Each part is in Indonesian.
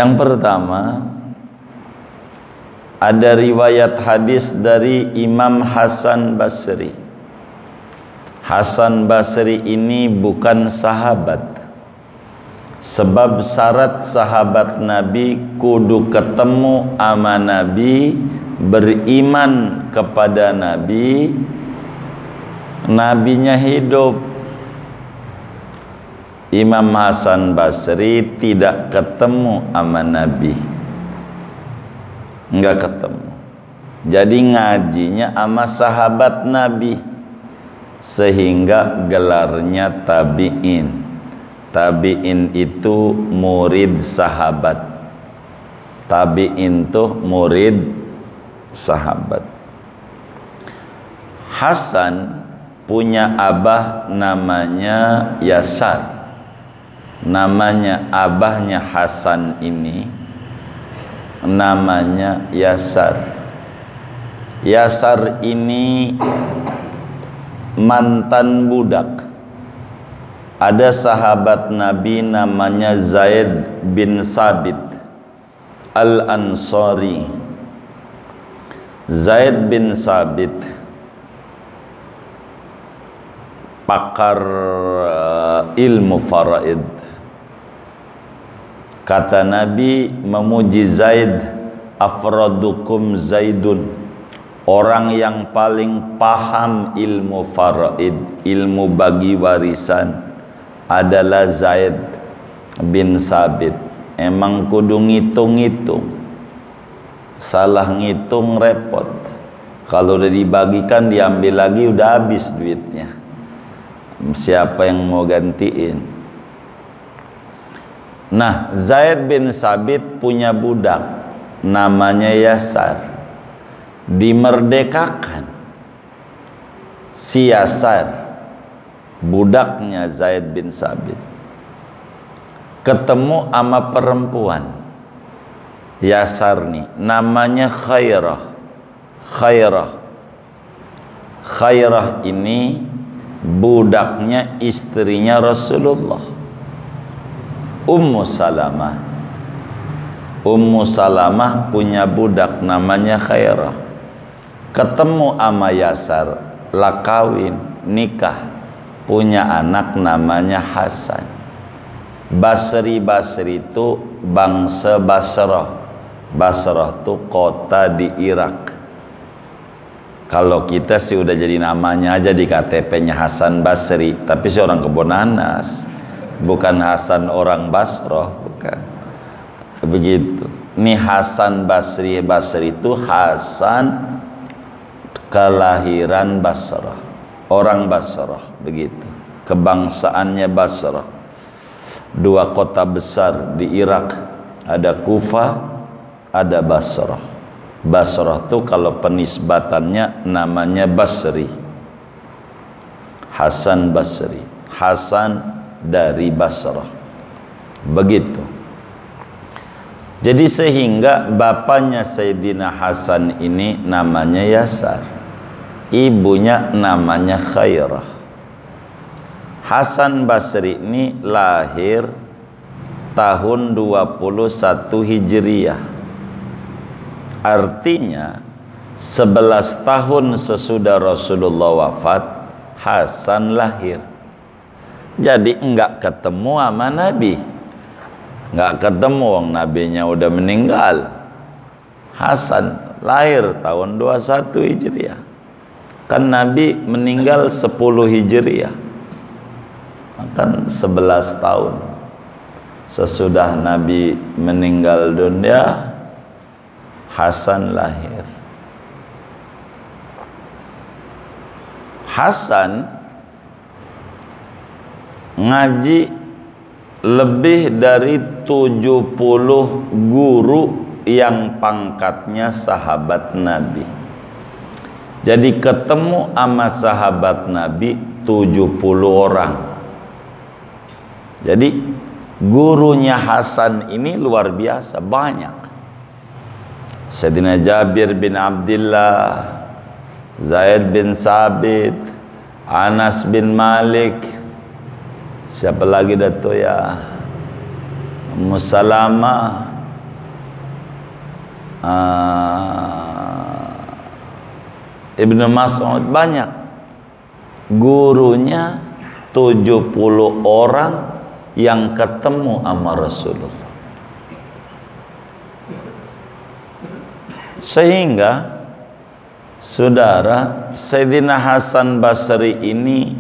Yang pertama, ada riwayat hadis dari Imam Hasan Basri. Hasan Basri ini bukan sahabat, sebab syarat sahabat Nabi kudu ketemu ama Nabi, beriman kepada Nabi, Nabinya hidup. Imam Hasan Basri tidak ketemu sama Nabi, enggak ketemu. Jadi ngajinya sama sahabat Nabi, sehingga gelarnya tabi'in. Tabi'in itu murid sahabat. Tabi'in itu murid sahabat. Hasan punya abah namanya Yasar. Namanya abahnya Hasan ini namanya Yasar. Yasar ini mantan budak. Ada sahabat Nabi namanya Zaid bin Sabit Al-Ansari. Zaid bin Sabit pakar ilmu faraid. Kata Nabi memuji Zaid, afradukum Zaidun, orang yang paling paham ilmu faraid, ilmu bagi warisan adalah Zaid bin Sabit. Emang kudu ngitung-ngitung, salah ngitung repot. Kalau udah dibagikan diambil lagi udah habis duitnya. Siapa yang mau gantiin? Nah, Zaid bin Sabit punya budak namanya Yasar. Dimerdekakan si Yasar, budaknya Zaid bin Sabit, ketemu sama perempuan Yasar nih, namanya Khairah. Khairah ini budaknya istrinya Rasulullah, Ummu Salamah. Ummu Salamah punya budak namanya Khairah. Ketemu ama Yasar, lah kawin, nikah, punya anak namanya Hasan. Basri itu bangsa Basrah. Basrah itu kota di Irak. Kalau kita sih udah jadi namanya aja di KTP-nya Hasan Basri, tapi si orang Kebon Anas, bukan Hasan orang Basrah, bukan. Begitu. Ini Hasan Basri itu Hasan kelahiran Basrah, orang Basrah, begitu. Kebangsaannya Basrah. Dua kota besar di Irak, ada Kufah, ada Basrah. Basrah itu kalau penisbatannya namanya Basri. Hasan Basri, Hasan dari Basrah, begitu. Jadi sehingga bapaknya Sayyidina Hasan ini namanya Yasar, ibunya namanya Khairah. Hasan Basri ini lahir tahun 21 Hijriah. Artinya 11 tahun sesudah Rasulullah wafat, Hasan lahir. Jadi enggak ketemu sama Nabi, enggak ketemu, wong nabinya udah meninggal. Hasan lahir tahun 21 Hijriah. Kan Nabi meninggal 10 Hijriah. Kan 11 tahun sesudah Nabi meninggal dunia, Hasan lahir. Hasan ngaji lebih dari 70 guru yang pangkatnya sahabat Nabi. Jadi ketemu sama sahabat Nabi 70 orang. Jadi gurunya Hasan ini luar biasa, banyak. Sayyidina Jabir bin Abdullah, Zaid bin Sabit, Anas bin Malik, siapa lagi dato ya, Ummu Salamah, Ibnu Mas'ud, banyak. Gurunya 70 orang yang ketemu sama Rasulullah. Sehingga saudara, Sayyidina Hasan Basri ini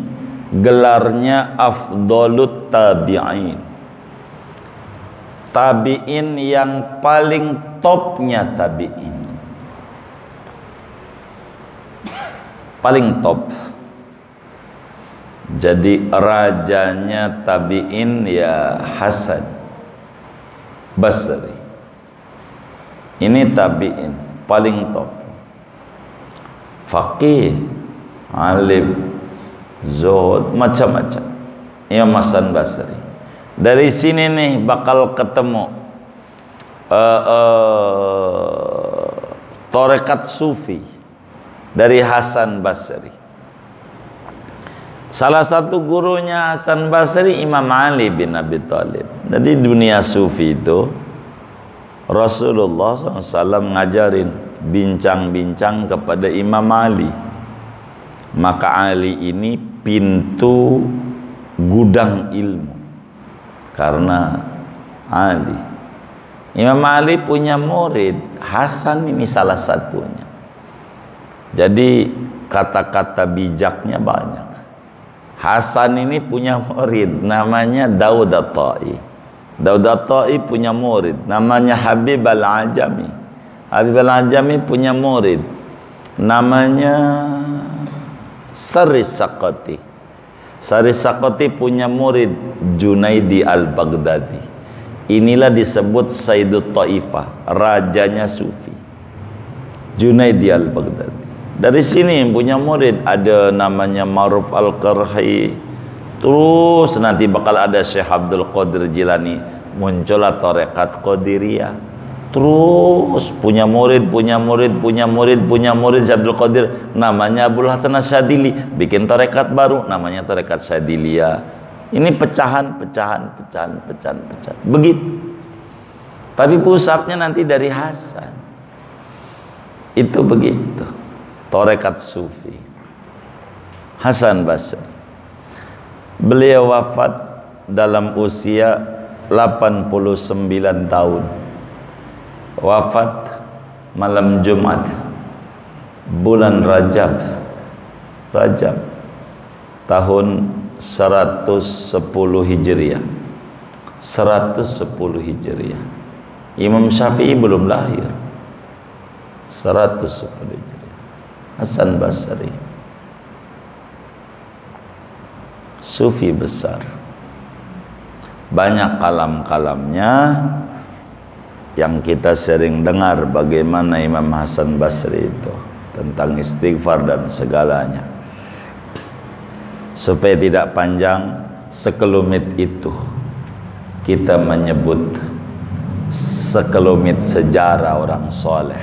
gelarnya afdalut tabi'in. Tabi'in yang paling topnya tabi'in. Paling top. Jadi rajanya tabi'in ya Hasan Basri. Ini tabi'in paling top. Faqih, alim, zuhud, macam-macam. Imam Hasan Basri. Dari sini nih bakal ketemu tarekat sufi dari Hasan Basri. Salah satu gurunya Hasan Basri Imam Ali bin Abi Thalib. Jadi dunia sufi itu Rasulullah SAW ngajarin bincang-bincang kepada Imam Ali. Maka Ali ini pintu gudang ilmu. Karena Ali, Imam Ali punya murid, Hasan ini salah satunya. Jadi kata-kata bijaknya banyak. Hasan ini punya murid namanya Daud At-Tai. Daud At-Tai punya murid namanya Habib Al-Ajami. Habib Al-Ajami punya murid namanya Sari Saqati. Sari Saqati punya murid Junaidi Al-Baghdadi. Inilah disebut Sayyidut Taifah, rajanya sufi. Junaidi Al-Baghdadi. Dari sini punya murid ada namanya Ma'ruf Al-Qarhi. Terus nanti bakal ada Syekh Abdul Qadir Jilani, muncullah tarekat Qadiriyah. Terus punya murid Syekh Abdul Qadir namanya Abdul Hasan Asyadili, bikin tarekat baru namanya tarekat Syadiliyah. Ini pecahan. Begitu. Tapi pusatnya nanti dari Hasan. Itu begitu. Tarekat sufi. Hasan Basri. Beliau wafat dalam usia 89 tahun. Wafat malam Jumat bulan Rajab tahun 110 Hijriah. 110 Hijriah. Imam Syafi'i belum lahir. 110 Hijriah. Hasan Basri, sufi besar. Banyak kalam-kalamnya yang kita sering dengar bagaimana Imam Hasan Basri itu tentang istighfar dan segalanya. Supaya tidak panjang, sekelumit itu kita menyebut sekelumit sejarah orang soleh.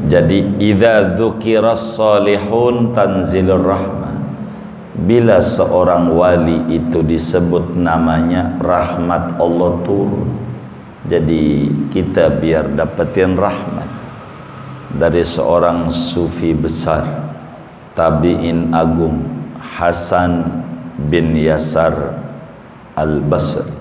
Jadi idza dzukiras salihun tanzilur rahmah. Bila seorang wali itu disebut namanya, rahmat Allah turun. Jadi kita biar dapetin rahmat dari seorang sufi besar, tabi'in agung, Hasan bin Yasar Al-Basri.